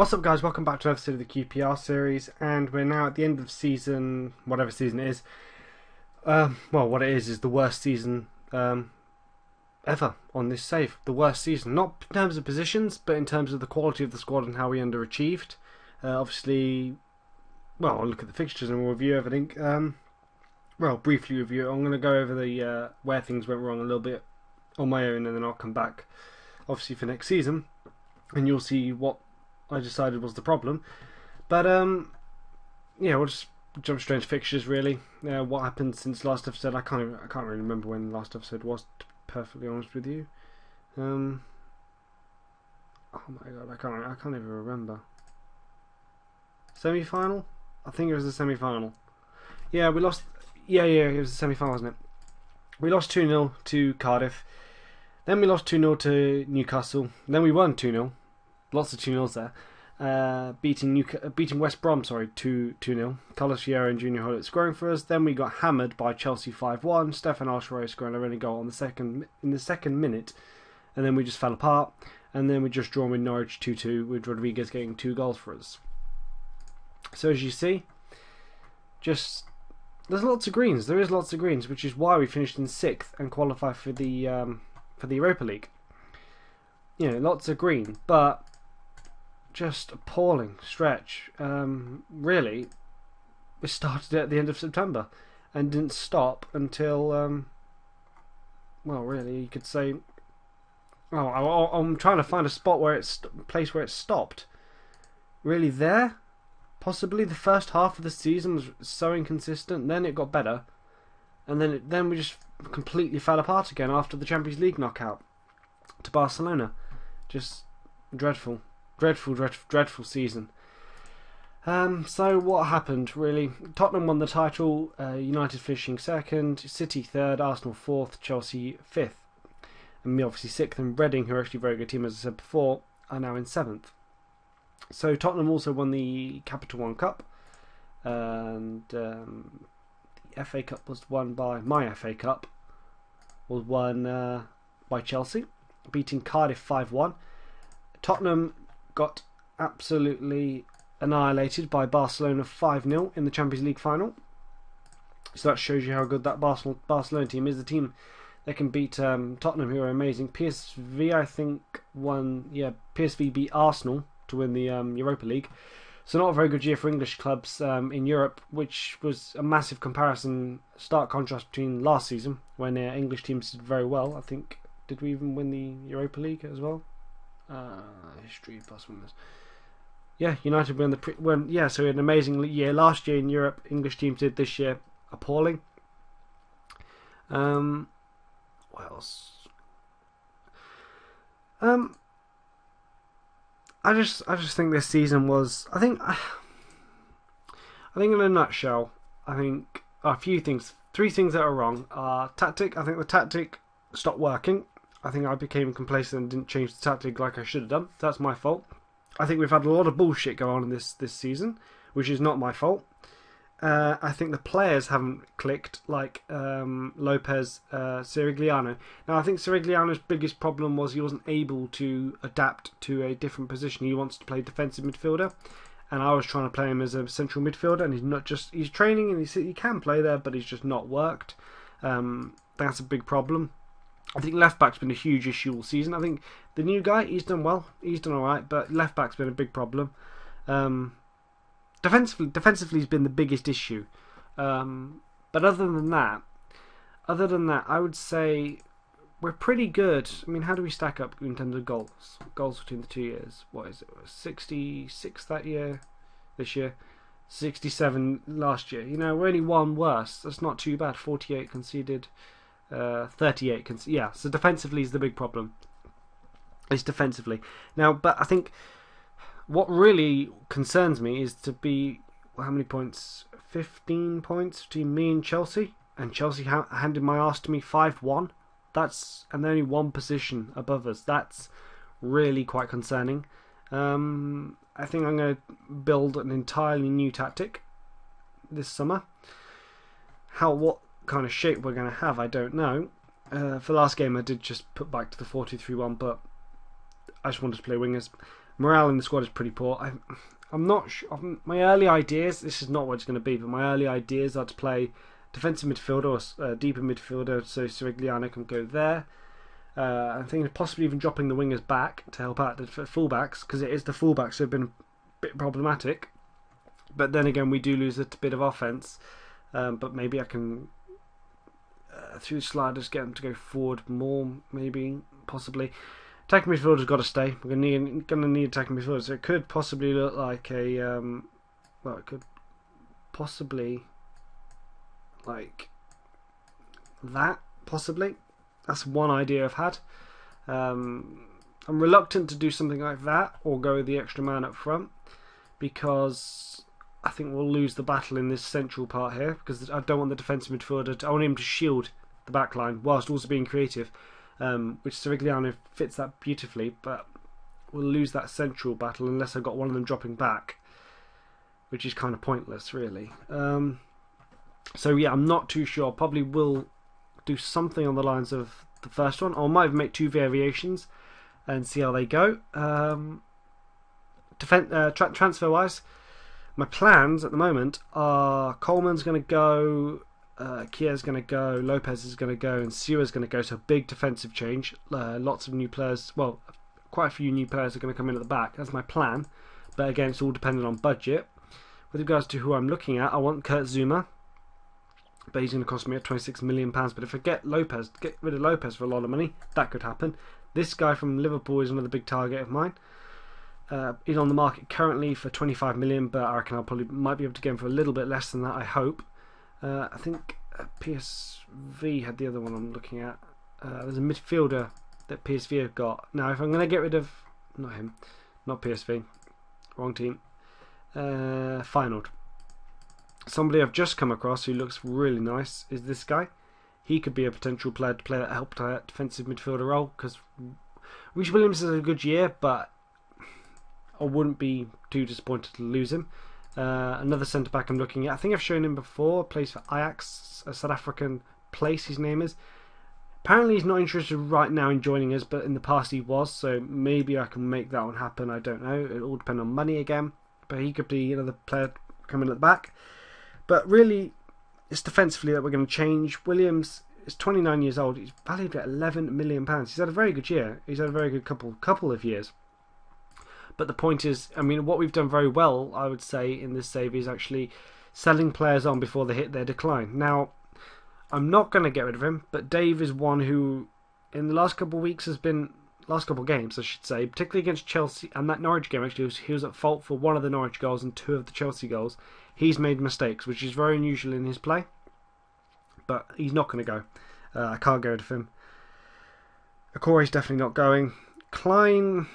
What's up, guys? Welcome back to another episode of the QPR Series, and we're now at the end of season, whatever season it is. Well, what it is the worst season ever on this save. The worst season, not in terms of positions, but in terms of the quality of the squad and how we underachieved. Obviously, well, I'll look at the fixtures and we'll review everything. Well, briefly review it. I'm going to go over the where things went wrong a little bit on my own, and then I'll come back, obviously, for next season, and you'll see what I decided was the problem. But yeah, we'll just jump straight into fixtures. Really, what happened since last episode? I can't really remember when the last episode was, to be perfectly honest with you. Oh my god, I can't even remember. Semi-final? I think it was the semi-final. Yeah, we lost. Yeah, it was the semi-final, wasn't it? We lost 2-0 to Cardiff. Then we lost 2-0 to Newcastle. Then we won 2-0. Lots of 2-0s there. Beating West Brom, 2-0. Carlos Vieira and Junior Hollett scoring for us. Then we got hammered by Chelsea 5-1. Stefan Alshiro scoring a only goal in the second minute. And then we just fell apart. And then we just drawn with Norwich 2-2, with Rodriguez getting 2 goals for us. So as you see, there's lots of greens. There is lots of greens, which is why we finished in 6th and qualified for the Europa League. You know, lots of green, but just appalling stretch. Really, we started at the end of September and didn't stop until well, really, you could say. Oh, I'm trying to find a place where it stopped. Really, there. Possibly the first half of the season was so inconsistent. Then it got better, and then we just completely fell apart again after the Champions League knockout to Barcelona. Just dreadful season. So what happened really? Tottenham won the title, United finishing 2nd, City 3rd, Arsenal 4th, Chelsea 5th, and me obviously 6th, and Reading, who are actually a very good team as I said before, are now in 7th. So Tottenham also won the Capital One Cup, and the FA Cup was won by by Chelsea, beating Cardiff 5-1. Tottenham got absolutely annihilated by Barcelona 5-0 in the Champions League final. So that shows you how good that Barcelona team is. The team that can beat Tottenham, who are amazing. PSV, I think, won. Yeah, PSV beat Arsenal to win the Europa League. So not a very good year for English clubs in Europe, which was a massive stark contrast between last season, when English teams did very well. I think, did we even win the Europa League as well? History plus winners. Yeah, United won so we had an amazing year last year in Europe. English teams did this year appalling. What else? I just think this season was. I think in a nutshell, I think a few things. 3 things that are wrong. Tactic. I think the tactic stopped working. I think I became complacent and didn't change the tactic like I should have done. That's my fault. I think we've had a lot of bullshit go on in this season, which is not my fault. I think the players haven't clicked, like Lopez, Sirigliano. Now, I think Sirigliano's biggest problem was he wasn't able to adapt to a different position. He wants to play defensive midfielder, and I was trying to play him as a central midfielder, and he's training and he can play there, but he's just not worked. That's a big problem. I think left back's been a huge issue all season. I think the new guy, he's done well, he's done alright, but left back's been a big problem. Defensively has been the biggest issue. But other than that, I would say we're pretty good. I mean, how do we stack up in terms of goals? Goals between the 2 years. What is it? 66 that year. This year, 67 last year. You know, we're only one worse. That's not too bad. 48 conceded. 38 yeah, so defensively is the big problem. It's defensively. Now, but I think what really concerns me is to be, how many points? 15 points between me and Chelsea Chelsea handed my arse to me 5-1. And they're only 1 position above us. That's really quite concerning. I think I'm going to build an entirely new tactic this summer. What kind of shape we're going to have, I don't know. For last game I did just put back to the 4-2-3-1, but I just wanted to play wingers. Morale in the squad is pretty poor. I'm not sure. My early ideas, this is not what it's going to be, but my early ideas are to play defensive midfielder or deeper midfielder, so Sirigliano can go there. I'm thinking of possibly even dropping the wingers back to help out the fullbacks, because it is the fullbacks who have been a bit problematic. But then again, we do lose a bit of offense. But maybe I can, through sliders, get them to go forward more, maybe, possibly. Attacking midfielder's got to stay. We're going to need attacking midfielder, so it could possibly look like a, well, it could possibly, like, that, possibly. That's one idea I've had. I'm reluctant to do something like that, or go with the extra man up front, because I think we'll lose the battle in this central part here, because I don't want the defensive midfielder I want him to shield the back line whilst also being creative, which Sirigliano fits that beautifully, but we'll lose that central battle unless I've got one of them dropping back, which is kind of pointless, really. So yeah, I'm not too sure. Probably will do something on the lines of the first one, or I might make 2 variations and see how they go. Transfer wise, my plans at the moment are Coleman's going to go, Kia's going to go, Lopez is going to go, and Siwa's going to go. So a big defensive change. Lots of new players. Well, quite a few new players are going to come in at the back. That's my plan. But again, it's all dependent on budget. With regards to who I'm looking at, I want Kurt Zouma, but he's going to cost me at £26 million. But if I get rid of Lopez for a lot of money, that could happen. This guy from Liverpool is another big target of mine. He's on the market currently for 25 million, but I reckon might be able to get him for a little bit less than that, I hope. I think PSV had the other one I'm looking at. There's a midfielder that PSV have got. Now, if I'm going to get rid of, not him, not PSV, wrong team, Feyenoord. Somebody I've just come across who looks really nice is this guy. He could be a potential player to play that help defensive midfielder role, because Reece Williams has a good year, but I wouldn't be too disappointed to lose him. Another centre-back I'm looking at. I think I've shown him before. Plays for Ajax, a South African place his name is. Apparently he's not interested right now in joining us, but in the past he was, so maybe I can make that one happen. I don't know. It all depends on money again. But he could be another player coming at the back. But really, it's defensively that we're going to change. Williams is 29 years old. He's valued at £11 million. He's had a very good year. He's had a very good couple of years. But the point is, I mean, what we've done very well, I would say, in this save is actually selling players on before they hit their decline. Now, I'm not going to get rid of him, but Dave is one who, in the last couple of weeks, last couple of games, I should say, particularly against Chelsea, and that Norwich game, actually, he was at fault for one of the Norwich goals and 2 of the Chelsea goals. He's made mistakes, which is very unusual in his play, but he's not going to go. I can't get rid of him. Okore's definitely not going. Klein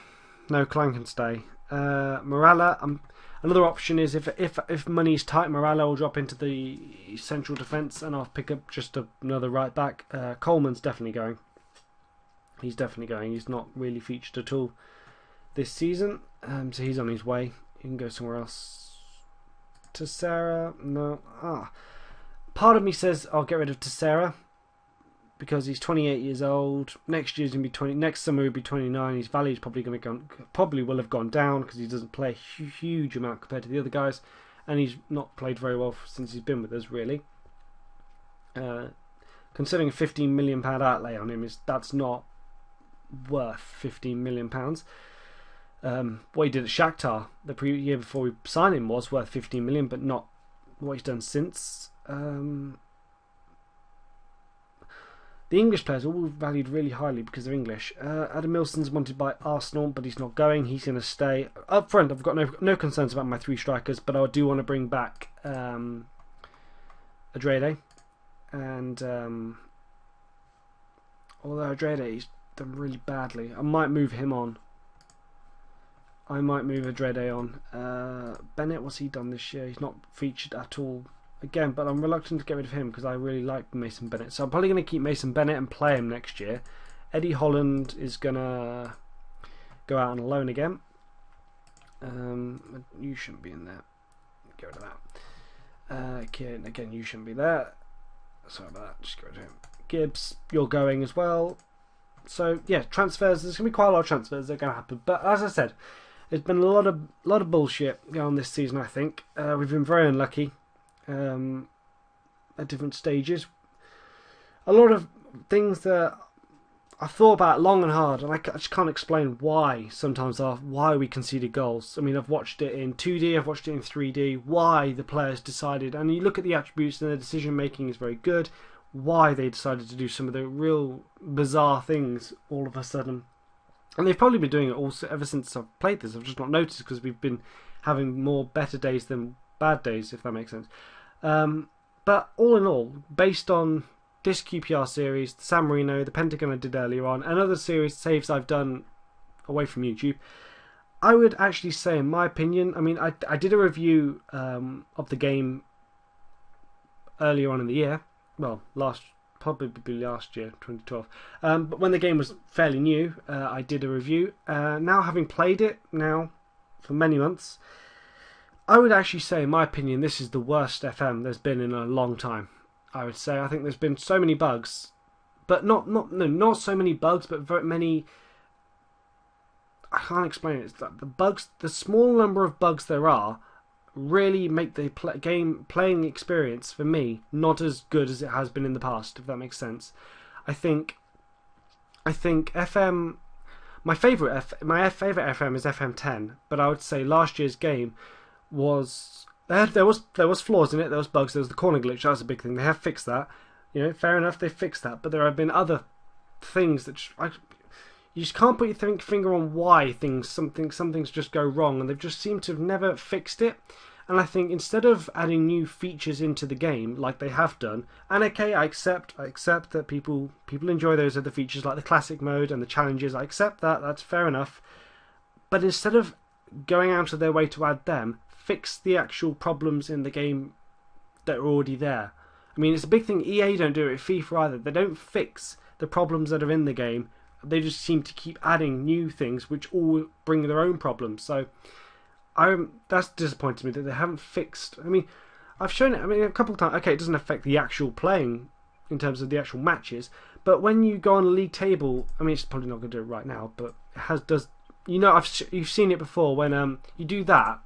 can stay. Morala, another option is if money's tight, Morala will drop into the central defence and I'll pick up just another right back. Coleman's definitely going. He's definitely going. He's not really featured at all this season, so he's on his way. He can go somewhere else. Tessera, no. Part of me says I'll get rid of Tessera because he's 28 years old. Next year's gonna be 20. Next summer he'll be 29. His value's probably will have gone down because he doesn't play a huge amount compared to the other guys, and he's not played very well since he's been with us, really. Considering a £15 million outlay on him, that's not worth £15 million. What he did at Shakhtar the year before we signed him was worth 15 million, but not what he's done since. The English players are all valued really highly because they're English. Adam Milson's wanted by Arsenal, but he's not going. He's going to stay. Up front, I've got no concerns about my 3 strikers, but I do want to bring back Adrede. And although Adrede, he's done really badly, I might move him on. I might move Adrede on. Bennett, what's he done this year? He's not featured at all again, but I'm reluctant to get rid of him because I really like Mason Bennett. So I'm probably going to keep Mason Bennett and play him next year. Eddie Holland is going to go out on a loan again. You shouldn't be in there. Get rid of that. Kieran, again, you shouldn't be there. Sorry about that. Just get rid of him. Gibbs, you're going as well. So yeah, transfers. There's going to be quite a lot of transfers that are going to happen. But as I said, There's been a lot of bullshit going on this season. I think we've been very unlucky at different stages. A lot of things that I've thought about long and hard, and I just can't explain why sometimes why we conceded goals. I mean, I've watched it in 2D, I've watched it in 3D, why the players decided, and you look at the attributes and their decision making is very good, why they decided to do some of the real bizarre things all of a sudden. And they've probably been doing it also ever since I've played this. I've just not noticed because we've been having more better days than bad days, if that makes sense. But all in all, based on this QPR series, the San Marino, the Pentagon I did earlier on, and other series saves I've done away from YouTube, I would actually say, in my opinion, I mean, I did a review of the game earlier on in the year, well, probably last year, 2012, but when the game was fairly new, I did a review. Now, having played it now for many months, I would actually say, in my opinion, this is the worst FM there's been in a long time. I would say I think there's been so many bugs, but not so many bugs, but very many. I can't explain it. It's like the bugs, the small number of bugs there are, really make the game playing experience for me not as good as it has been in the past. If that makes sense, I think FM. My favourite FM is FM 10, but I would say last year's game was. There was flaws in it. There was bugs. There was the corner glitch. That was a big thing. They have fixed that. You know, fair enough. They fixed that. But there have been other things that you just can't put your finger on why some things just go wrong, and they've just seemed to have never fixed it. And I think instead of adding new features into the game like they have done, and okay, I accept that people enjoy those other features like the classic mode and the challenges. I accept that. That's fair enough. But instead of going out of their way to add them, fix the actual problems in the game that are already there. I mean, it's a big thing. EA don't do it. FIFA either. They don't fix the problems that are in the game. They just seem to keep adding new things, which all bring their own problems. So, that's disappointed me that they haven't fixed. I mean, I've shown it. I mean, a couple of times. Okay, it doesn't affect the actual playing in terms of the actual matches, but when you go on a league table, I mean, it's probably not going to do it right now, but it does. You know, you've seen it before when you do that.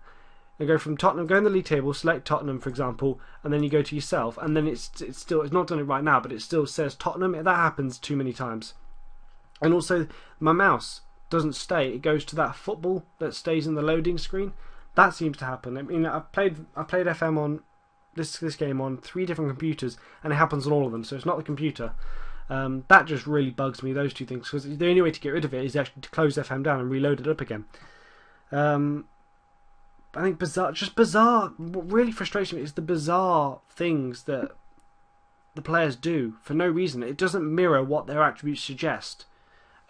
You go from Tottenham, go in the league table, select Tottenham, for example, and then you go to yourself, and then it's not done it right now, but it still says Tottenham. That happens too many times. And also, my mouse doesn't stay. It goes to that football that stays in the loading screen. That seems to happen. I mean, I played FM on this game on 3 different computers, and it happens on all of them. So it's not the computer. That just really bugs me. Those two things, because the only way to get rid of it is actually to close FM down and reload it up again. I think bizarre. What really frustrates me is the bizarre things that the players do for no reason. It doesn't mirror what their attributes suggest.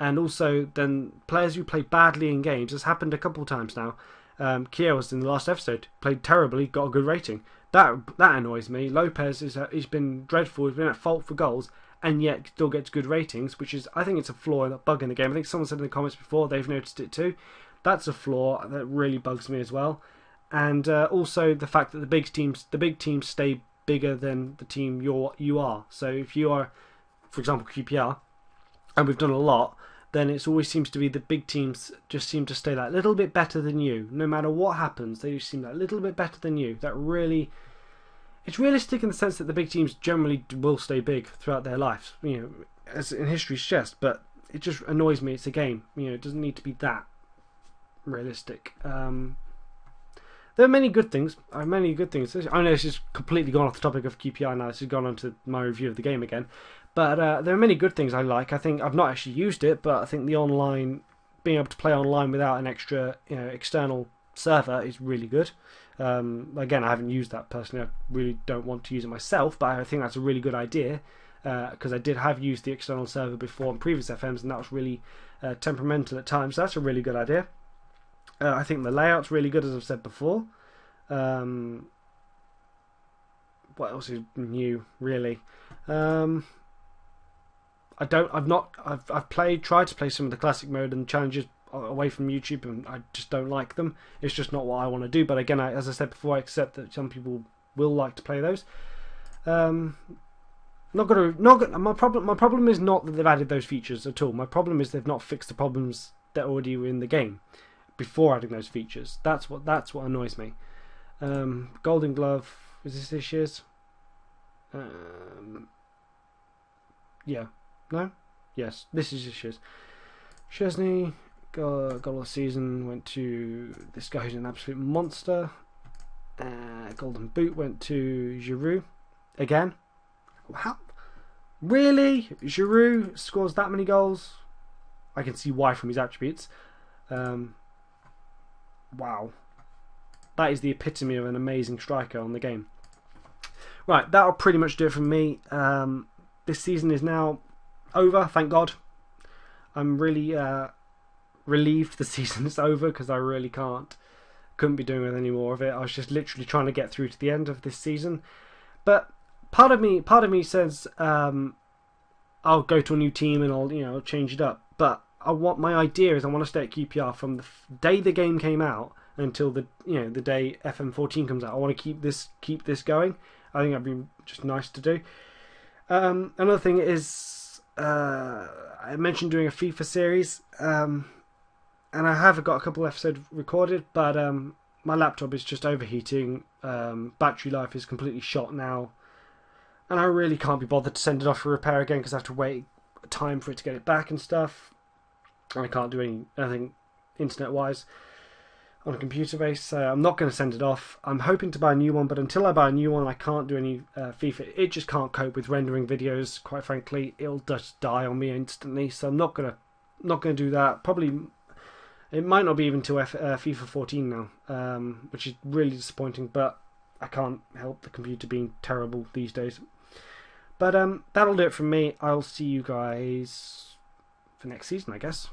And also, then players who play badly in games, has happened a couple of times now. Kia was in the last episode, played terribly, got a good rating. That annoys me. Lopez he's been dreadful. He's been at fault for goals, and yet still gets good ratings, which is, I think it's a flaw and a bug in the game. I think someone said in the comments before they've noticed it too. That's a flaw that really bugs me as well. And also the fact that the big teams stay bigger than the team you are. So if you are, for example, QPR, and we've done a lot, then it always seems to be the big teams just seem to stay that little bit better than you. No matter what happens, they just seem that little bit better than you. That really, it's realistic in the sense that the big teams generally will stay big throughout their lives. You know, as in history suggests, but it just annoys me. It's a game. You know, it doesn't need to be that realistic. There are many good things. I know this is completely gone off the topic of QPR now. This has gone on to my review of the game again. But there are many good things I like. I think I've not actually used it, but I think the online, being able to play online without an extra, external server is really good. Again, I haven't used that personally. I really don't want to use it myself, but I think that's a really good idea because I did have used the external server before on previous FMs, and that was really temperamental at times. So that's a really good idea. I think the layout's really good, as I've said before. What else is new, really? I've tried to play some of the classic mode and challenges away from YouTube, and I just don't like them. It's just not what I want to do. But again, as I said before, I accept that some people will like to play those. My problem is not that they've added those features at all. My problem is they've not fixed the problems that already were in the game. before adding those features. That's what annoys me. Golden Glove, is this year's? Yeah. No? Yes, this is this year's. Chesney got all the season, went to this guy who's an absolute monster. Golden Boot went to Giroud again. How? Really? Giroud scores that many goals? I can see why from his attributes. Wow. That is the epitome of an amazing striker on the game. Right, that'll pretty much do it from me. This season is now over, thank God. I'm really relieved the season's over, because I really couldn't be doing with any more of it. I was just literally trying to get through to the end of this season. But part of me says I'll go to a new team and I'll change it up. But my idea is I want to stay at QPR from the day the game came out until the day FM14 comes out. I want to keep this going. I think that'd be just nice to do. Another thing is I mentioned doing a FIFA series, and I have got a couple of episodes recorded, but my laptop is just overheating. Battery life is completely shot now, and I really can't be bothered to send it off for repair again, because I have to wait time for it to get it back and stuff. And I can't do anything internet wise on a computer base, so I'm not going to send it off. I'm hoping to buy a new one, but until I buy a new one I can't do any FIFA. It just can't cope with rendering videos, quite frankly. It'll just die on me instantly, so I'm not gonna do that. Probably it might not be even till FIFA 14 now, which is really disappointing, but I can't help the computer being terrible these days. But that'll do it from me. I'll see you guys for next season, I guess.